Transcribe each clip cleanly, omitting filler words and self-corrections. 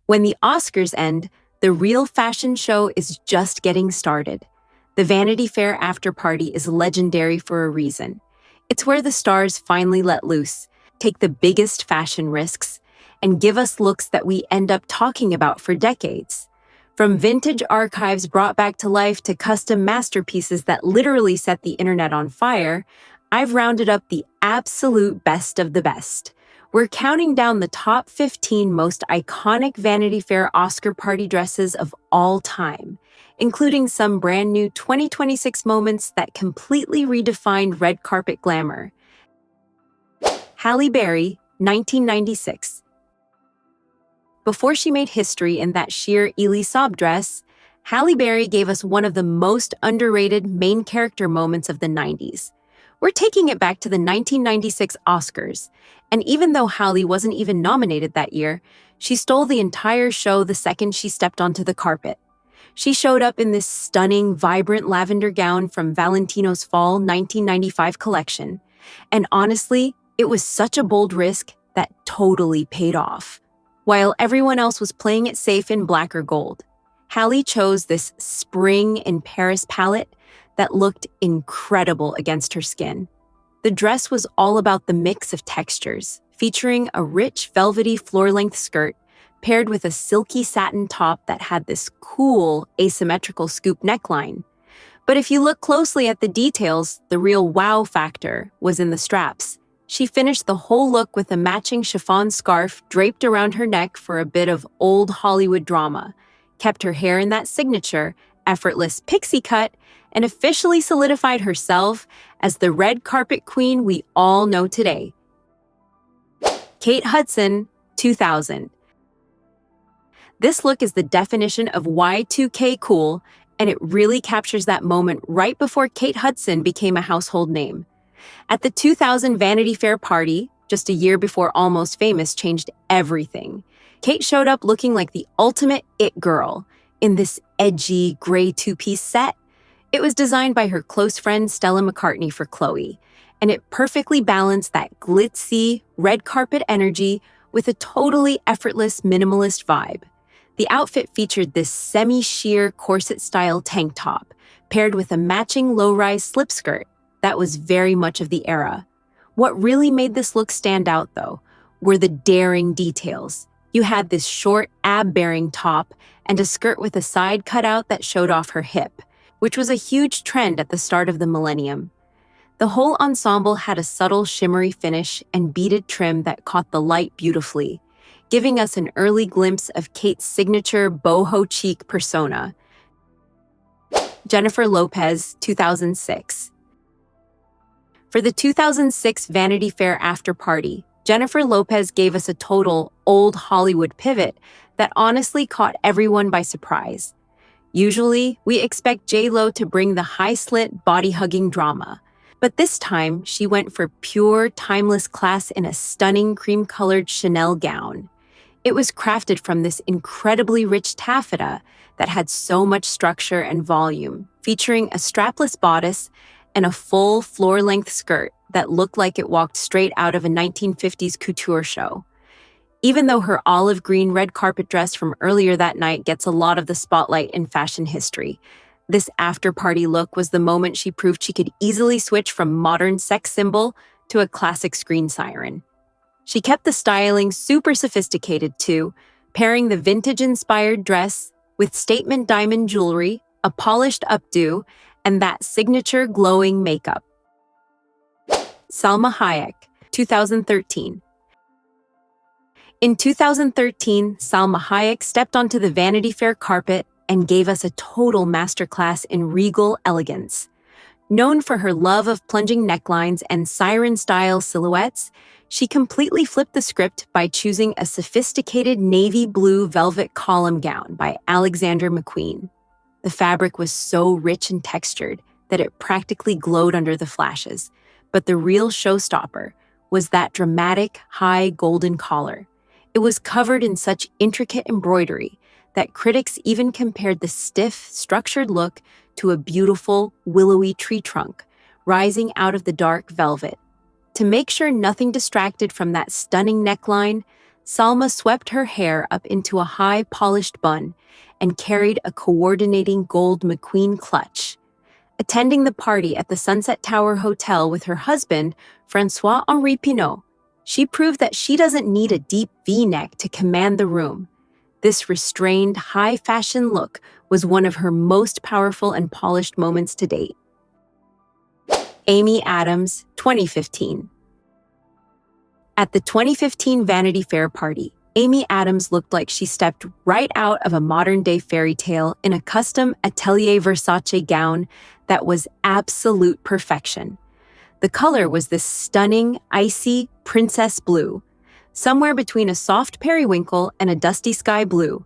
When the Oscars end, the real fashion show is just getting started. The Vanity Fair after party is legendary for a reason. It's where the stars finally let loose, take the biggest fashion risks, and give us looks that we end up talking about for decades. From vintage archives brought back to life to custom masterpieces that literally set the internet on fire, I've rounded up the absolute best of the best. We're counting down the top 15 most iconic Vanity Fair Oscar Party dresses of all time, including some brand new 2026 moments that completely redefined red carpet glamour. Halle Berry, 1996. Before she made history in that sheer Elie Saab dress, Halle Berry gave us one of the most underrated main character moments of the 90s. We're taking it back to the 1996 Oscars, and even though Halle wasn't even nominated that year, she stole the entire show the second she stepped onto the carpet. She showed up in this stunning, vibrant lavender gown from Valentino's Fall 1995 collection, and honestly, it was such a bold risk that totally paid off. While everyone else was playing it safe in black or gold, Halle chose this Spring in Paris palette that looked incredible against her skin. The dress was all about the mix of textures, featuring a rich, velvety floor-length skirt paired with a silky satin top that had this cool, asymmetrical scoop neckline. But if you look closely at the details, the real wow factor was in the straps. She finished the whole look with a matching chiffon scarf draped around her neck for a bit of old Hollywood drama, kept her hair in that signature, effortless pixie cut, and officially solidified herself as the red carpet queen we all know today. Kate Hudson, 2000. This look is the definition of Y2K cool, and it really captures that moment right before Kate Hudson became a household name. At the 2000 Vanity Fair party, just a year before Almost Famous changed everything, Kate showed up looking like the ultimate it girl in this edgy gray two-piece set. It was designed by her close friend Stella McCartney for Chloe, and it perfectly balanced that glitzy, red carpet energy with a totally effortless minimalist vibe. The outfit featured this semi-sheer corset-style tank top, paired with a matching low-rise slip skirt that was very much of the era. What really made this look stand out, though, were the daring details. You had this short, ab-bearing top and a skirt with a side cutout that showed off her hip, which was a huge trend at the start of the millennium. The whole ensemble had a subtle shimmery finish and beaded trim that caught the light beautifully, giving us an early glimpse of Kate's signature boho chic persona. Jennifer Lopez, 2006. For the 2006 Vanity Fair after party, Jennifer Lopez gave us a total old Hollywood pivot that honestly caught everyone by surprise. Usually, we expect J.Lo to bring the high-slit, body-hugging drama. But this time, she went for pure, timeless class in a stunning cream-colored Chanel gown. It was crafted from this incredibly rich taffeta that had so much structure and volume, featuring a strapless bodice and a full floor-length skirt that looked like it walked straight out of a 1950s couture show. Even though her olive green red carpet dress from earlier that night gets a lot of the spotlight in fashion history, this after-party look was the moment she proved she could easily switch from modern sex symbol to a classic screen siren. She kept the styling super sophisticated too, pairing the vintage-inspired dress with statement diamond jewelry, a polished updo, and that signature glowing makeup. Salma Hayek, 2013. In 2013, Salma Hayek stepped onto the Vanity Fair carpet and gave us a total masterclass in regal elegance. Known for her love of plunging necklines and siren-style silhouettes, she completely flipped the script by choosing a sophisticated navy blue velvet column gown by Alexander McQueen. The fabric was so rich and textured that it practically glowed under the flashes, but the real showstopper was that dramatic, high golden collar. It was covered in such intricate embroidery that critics even compared the stiff, structured look to a beautiful, willowy tree trunk rising out of the dark velvet. To make sure nothing distracted from that stunning neckline, Salma swept her hair up into a high, polished bun and carried a coordinating gold McQueen clutch. Attending the party at the Sunset Tower Hotel with her husband, François-Henri Pinault, she proved that she doesn't need a deep V-neck to command the room. This restrained, high-fashion look was one of her most powerful and polished moments to date. Amy Adams, 2015. At the 2015 Vanity Fair party, Amy Adams looked like she stepped right out of a modern-day fairy tale in a custom Atelier Versace gown that was absolute perfection. The color was this stunning, icy princess blue, somewhere between a soft periwinkle and a dusty sky blue,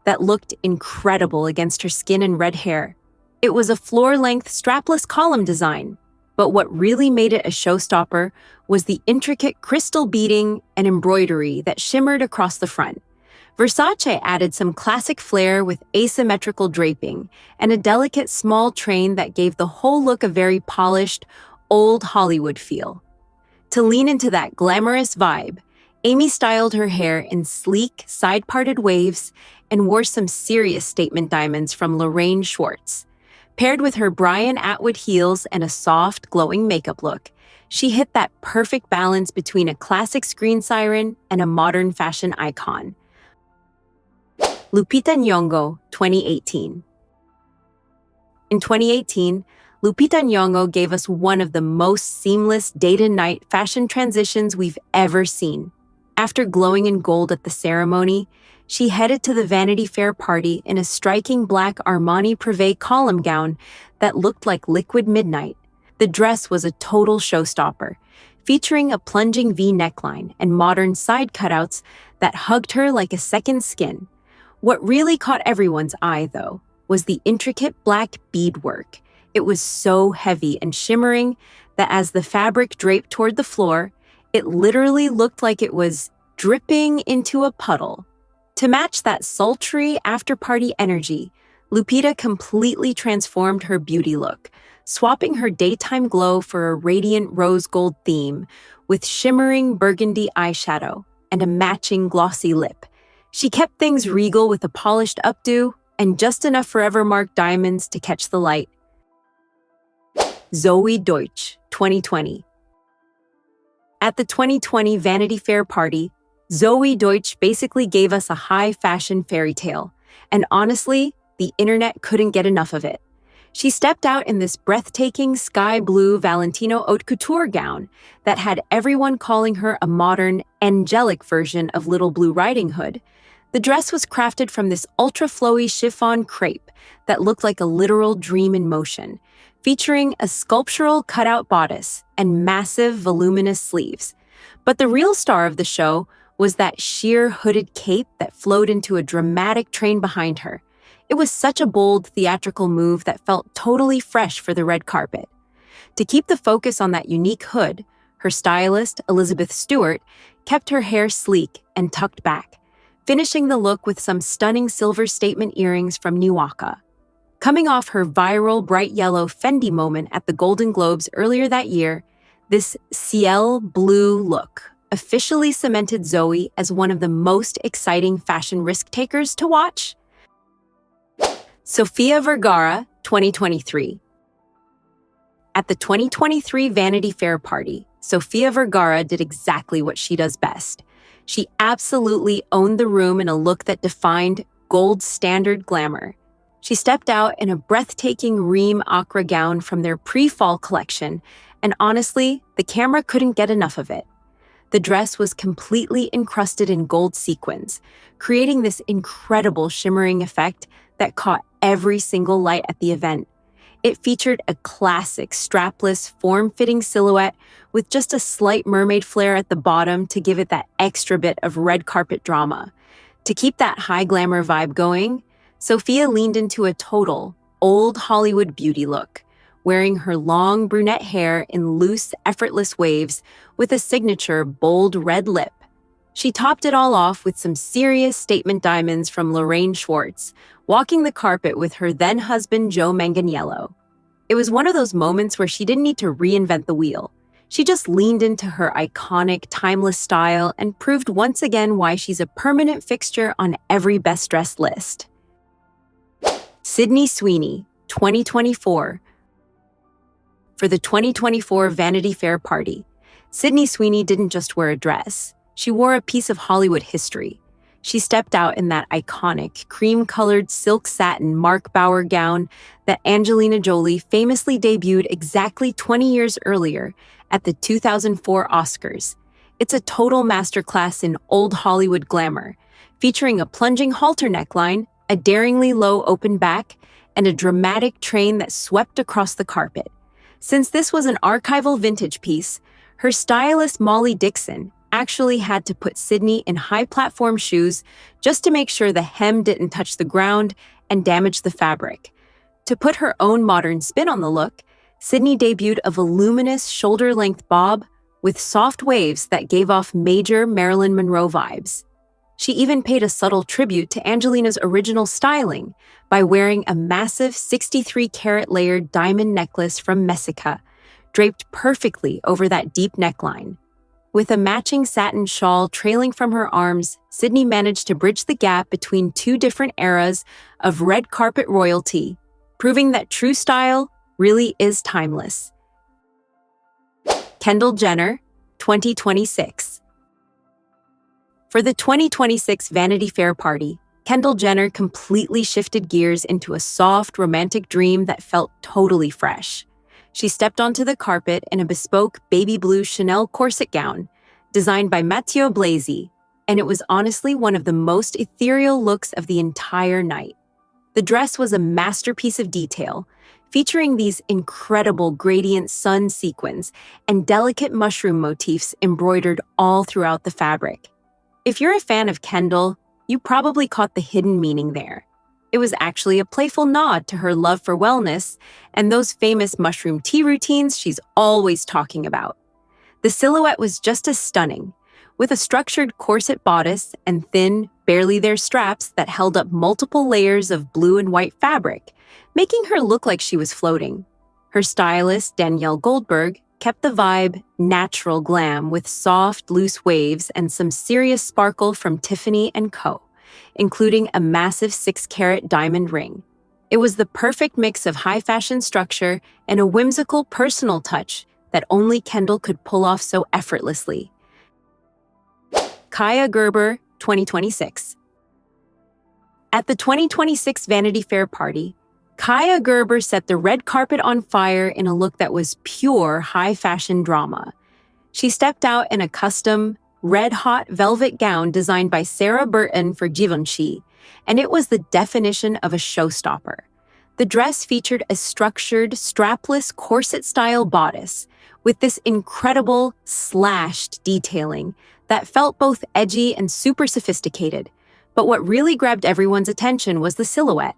that looked incredible against her skin and red hair. It was a floor-length strapless column design, but what really made it a showstopper was the intricate crystal beading and embroidery that shimmered across the front. Versace added some classic flair with asymmetrical draping and a delicate small train that gave the whole look a very polished, old Hollywood feel. To lean into that glamorous vibe, Amy styled her hair in sleek, side-parted waves and wore some serious statement diamonds from Lorraine Schwartz. Paired with her Brian Atwood heels and a soft, glowing makeup look, she hit that perfect balance between a classic screen siren and a modern fashion icon. Lupita Nyong'o, 2018. In 2018, Lupita Nyong'o gave us one of the most seamless day-to-night fashion transitions we've ever seen. After glowing in gold at the ceremony, she headed to the Vanity Fair party in a striking black Armani Privé column gown that looked like liquid midnight. The dress was a total showstopper, featuring a plunging V neckline and modern side cutouts that hugged her like a second skin. What really caught everyone's eye, though, was the intricate black beadwork. It was so heavy and shimmering that as the fabric draped toward the floor, it literally looked like it was dripping into a puddle. To match that sultry after-party energy, Lupita completely transformed her beauty look, swapping her daytime glow for a radiant rose gold theme with shimmering burgundy eyeshadow and a matching glossy lip. She kept things regal with a polished updo and just enough Forever Mark diamonds to catch the light. Zoey Deutch, 2020. At the 2020 Vanity Fair party, Zoey Deutch basically gave us a high-fashion fairy tale, and honestly, the internet couldn't get enough of it. She stepped out in this breathtaking sky blue Valentino haute couture gown that had everyone calling her a modern, angelic version of Little Blue Riding Hood. The dress was crafted from this ultra-flowy chiffon crepe that looked like a literal dream in motion, featuring a sculptural cutout bodice and massive, voluminous sleeves. But the real star of the show was that sheer hooded cape that flowed into a dramatic train behind her. It was such a bold, theatrical move that felt totally fresh for the red carpet. To keep the focus on that unique hood, her stylist, Elizabeth Stewart, kept her hair sleek and tucked back, finishing the look with some stunning silver statement earrings from Niwaka. Coming off her viral bright yellow Fendi moment at the Golden Globes earlier that year, this ciel blue look officially cemented Zoey as one of the most exciting fashion risk-takers to watch. Sofía Vergara, 2023. At the 2023 Vanity Fair party, Sofía Vergara did exactly what she does best. She absolutely owned the room in a look that defined gold standard glamour. She stepped out in a breathtaking Reem Acra gown from their pre-fall collection, and honestly, the camera couldn't get enough of it. The dress was completely encrusted in gold sequins, creating this incredible shimmering effect that caught every single light at the event. It featured a classic strapless, form-fitting silhouette with just a slight mermaid flare at the bottom to give it that extra bit of red carpet drama. To keep that high glamour vibe going, Sofía leaned into a total, old Hollywood beauty look, wearing her long brunette hair in loose, effortless waves with a signature bold red lip. She topped it all off with some serious statement diamonds from Lorraine Schwartz, walking the carpet with her then-husband Joe Manganiello. It was one of those moments where she didn't need to reinvent the wheel. She just leaned into her iconic, timeless style and proved once again why she's a permanent fixture on every best dressed list. Sydney Sweeney, 2024. For the 2024 Vanity Fair party, Sydney Sweeney didn't just wear a dress. She wore a piece of Hollywood history. She stepped out in that iconic, cream-colored silk satin Mark Bauer gown that Angelina Jolie famously debuted exactly 20 years earlier at the 2004 Oscars. It's a total masterclass in old Hollywood glamour, featuring a plunging halter neckline, a daringly low open back, and a dramatic train that swept across the carpet. Since this was an archival vintage piece, her stylist Molly Dixon actually had to put Sydney in high platform shoes just to make sure the hem didn't touch the ground and damage the fabric. To put her own modern spin on the look, Sydney debuted a voluminous shoulder-length bob with soft waves that gave off major Marilyn Monroe vibes. She even paid a subtle tribute to Angelina's original styling by wearing a massive 63-carat layered diamond necklace from Messica, draped perfectly over that deep neckline. With a matching satin shawl trailing from her arms, Sydney managed to bridge the gap between two different eras of red carpet royalty, proving that true style really is timeless. Kendall Jenner, 2026. For the 2026 Vanity Fair party, Kendall Jenner completely shifted gears into a soft, romantic dream that felt totally fresh. She stepped onto the carpet in a bespoke baby blue Chanel corset gown designed by Matteo Blasi, and it was honestly one of the most ethereal looks of the entire night. The dress was a masterpiece of detail, featuring these incredible gradient sun sequins and delicate mushroom motifs embroidered all throughout the fabric. If you're a fan of Kendall, you probably caught the hidden meaning there. It was actually a playful nod to her love for wellness and those famous mushroom tea routines she's always talking about. The silhouette was just as stunning, with a structured corset bodice and thin, barely there straps that held up multiple layers of blue and white fabric, making her look like she was floating. Her stylist, Danielle Goldberg, kept the vibe natural glam with soft, loose waves and some serious sparkle from Tiffany & Co., including a massive 6-carat diamond ring. It was the perfect mix of high fashion structure and a whimsical personal touch that only Kendall could pull off so effortlessly. Kaia Gerber, 2026. At the 2026 Vanity Fair party, Kaia Gerber set the red carpet on fire in a look that was pure high fashion drama. She stepped out in a custom, red-hot velvet gown designed by Sarah Burton for Givenchy, and it was the definition of a showstopper. The dress featured a structured, strapless corset-style bodice with this incredible, slashed detailing that felt both edgy and super sophisticated. But what really grabbed everyone's attention was the silhouette.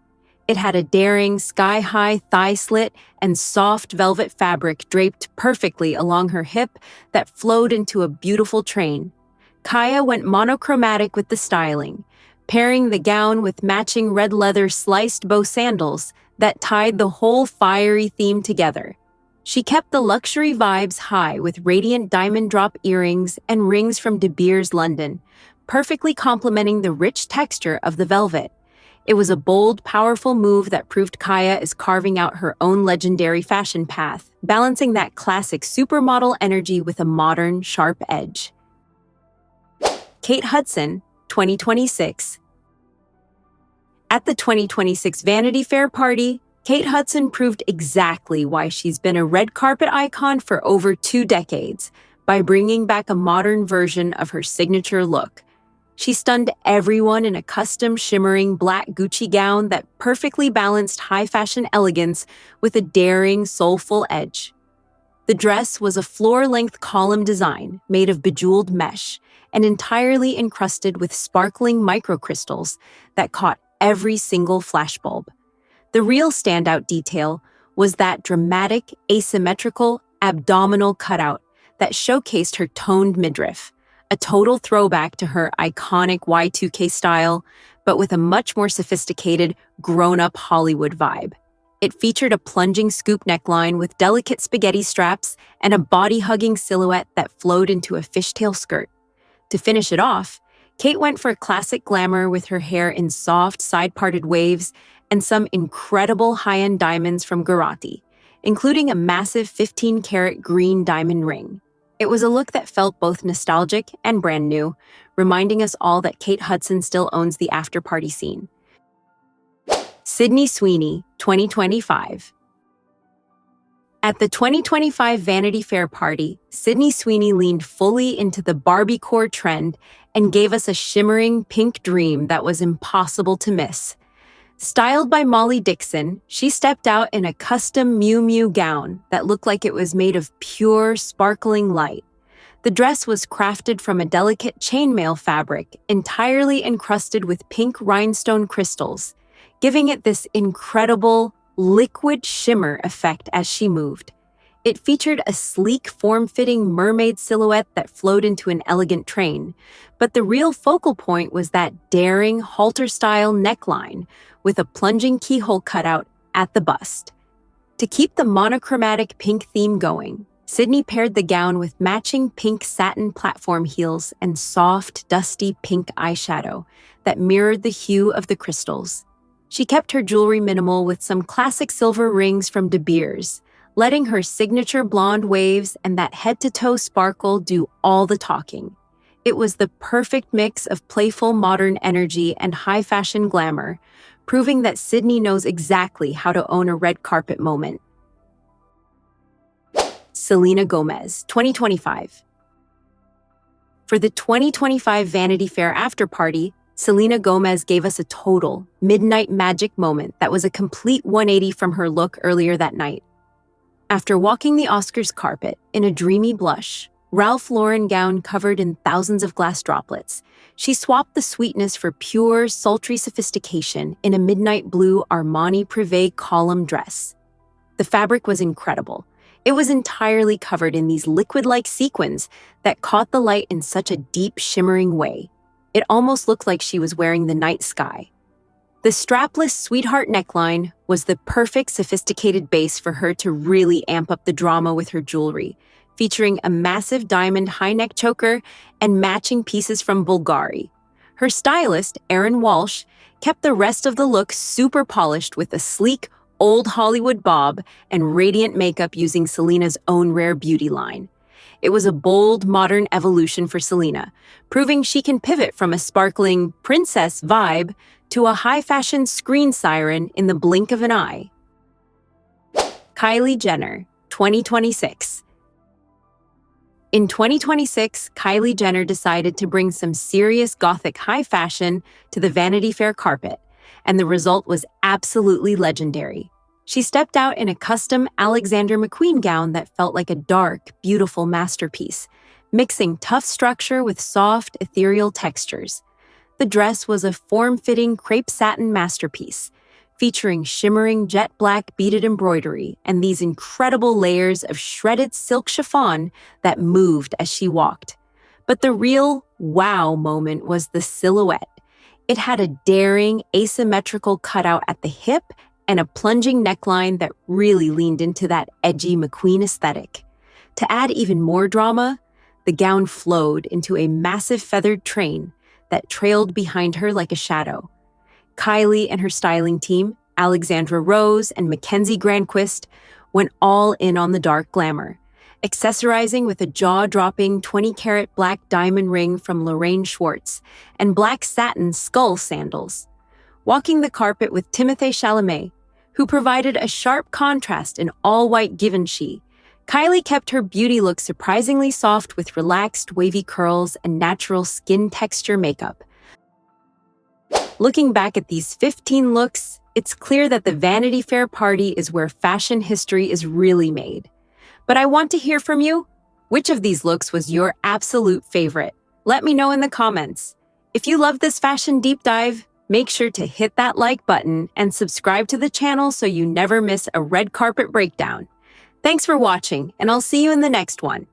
It had a daring, sky-high thigh slit and soft velvet fabric draped perfectly along her hip that flowed into a beautiful train. Kaia went monochromatic with the styling, pairing the gown with matching red leather sliced bow sandals that tied the whole fiery theme together. She kept the luxury vibes high with radiant diamond drop earrings and rings from De Beers, London, perfectly complementing the rich texture of the velvet. It was a bold, powerful move that proved Kaia is carving out her own legendary fashion path, balancing that classic supermodel energy with a modern, sharp edge. Kate Hudson, 2026. At the 2026 Vanity Fair party, Kate Hudson proved exactly why she's been a red carpet icon for over 2 decades by bringing back a modern version of her signature look. She stunned everyone in a custom shimmering black Gucci gown that perfectly balanced high fashion elegance with a daring, soulful edge. The dress was a floor-length column design made of bejeweled mesh and entirely encrusted with sparkling microcrystals that caught every single flashbulb. The real standout detail was that dramatic, asymmetrical, abdominal cutout that showcased her toned midriff, a total throwback to her iconic Y2K style, but with a much more sophisticated, grown-up Hollywood vibe. It featured a plunging scoop neckline with delicate spaghetti straps and a body-hugging silhouette that flowed into a fishtail skirt. To finish it off, Kate went for classic glamour with her hair in soft, side-parted waves and some incredible high-end diamonds from Garati, including a massive 15-carat green diamond ring. It was a look that felt both nostalgic and brand new, reminding us all that Kate Hudson still owns the after-party scene. Sydney Sweeney, 2025. At the 2025 Vanity Fair party, Sydney Sweeney leaned fully into the Barbiecore trend and gave us a shimmering pink dream that was impossible to miss. Styled by Molly Dixon, she stepped out in a custom Miu Miu gown that looked like it was made of pure, sparkling light. The dress was crafted from a delicate chainmail fabric entirely encrusted with pink rhinestone crystals, giving it this incredible, liquid shimmer effect as she moved. It featured a sleek, form-fitting mermaid silhouette that flowed into an elegant train, but the real focal point was that daring, halter-style neckline with a plunging keyhole cutout at the bust. To keep the monochromatic pink theme going, Sydney paired the gown with matching pink satin platform heels and soft, dusty pink eyeshadow that mirrored the hue of the crystals. She kept her jewelry minimal with some classic silver rings from De Beers, letting her signature blonde waves and that head-to-toe sparkle do all the talking. It was the perfect mix of playful modern energy and high-fashion glamour, proving that Sydney knows exactly how to own a red carpet moment. Selena Gomez, 2025. For the 2025 Vanity Fair after party, Selena Gomez gave us a total midnight magic moment that was a complete 180 from her look earlier that night. After walking the Oscars carpet in a dreamy blush, Ralph Lauren gown covered in thousands of glass droplets, she swapped the sweetness for pure, sultry sophistication in a midnight blue Armani Privé column dress. The fabric was incredible. It was entirely covered in these liquid-like sequins that caught the light in such a deep, shimmering way. It almost looked like she was wearing the night sky. The strapless sweetheart neckline was the perfect sophisticated base for her to really amp up the drama with her jewelry, featuring a massive diamond high neck choker and matching pieces from Bulgari. Her stylist, Erin Walsh, kept the rest of the look super polished with a sleek, old Hollywood bob and radiant makeup using Selena's own rare beauty line. It was a bold, modern evolution for Selena, proving she can pivot from a sparkling princess vibe to a high-fashion screen siren in the blink of an eye. Kylie Jenner, 2026. In 2026, Kylie Jenner decided to bring some serious gothic high fashion to the Vanity Fair carpet, and the result was absolutely legendary. She stepped out in a custom Alexander McQueen gown that felt like a dark, beautiful masterpiece, mixing tough structure with soft, ethereal textures. The dress was a form-fitting crepe satin masterpiece, featuring shimmering jet black beaded embroidery and these incredible layers of shredded silk chiffon that moved as she walked. But the real wow moment was the silhouette. It had a daring, asymmetrical cutout at the hip and a plunging neckline that really leaned into that edgy McQueen aesthetic. To add even more drama, the gown flowed into a massive feathered train that trailed behind her like a shadow. Kylie and her styling team, Alexandra Rose and Mackenzie Granquist, went all in on the dark glamour, accessorizing with a jaw-dropping 20-carat black diamond ring from Lorraine Schwartz and black satin skull sandals. Walking the carpet with Timothée Chalamet, who provided a sharp contrast in all-white Givenchy, Kylie kept her beauty look surprisingly soft with relaxed, wavy curls and natural skin texture makeup. Looking back at these 15 looks, it's clear that the Vanity Fair party is where fashion history is really made. But I want to hear from you. Which of these looks was your absolute favorite? Let me know in the comments. If you love this fashion deep dive, make sure to hit that like button and subscribe to the channel so you never miss a red carpet breakdown. Thanks for watching, and I'll see you in the next one.